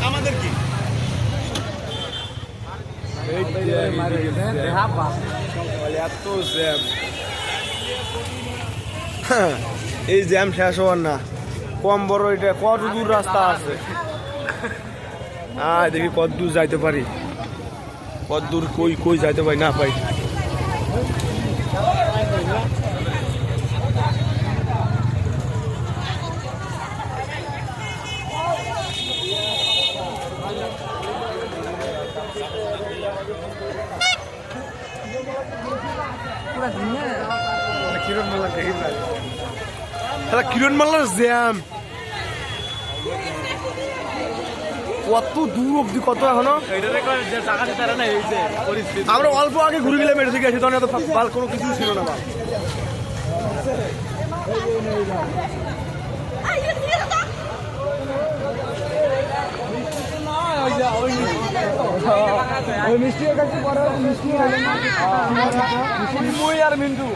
আমাদের কি এত জ্যাম, এই জ্যাম শেষ হওয়ার না। কম বড় এটা কত দূর রাস্তা আছে, দেখি কত দূর যাইতে পারি, কত দূর কই কই যাইতে পারি না পাই। কিরণ মাল্লার জ্যাম কত দূর অব্দি, কত এখনো আমরা অল্প আগে ঘুরে গেলাম এটা থেকে আসি, তখন এত কোনো কিছু ছিল না। মিষ্টির কাছে মিষ্টি আর মিন্টু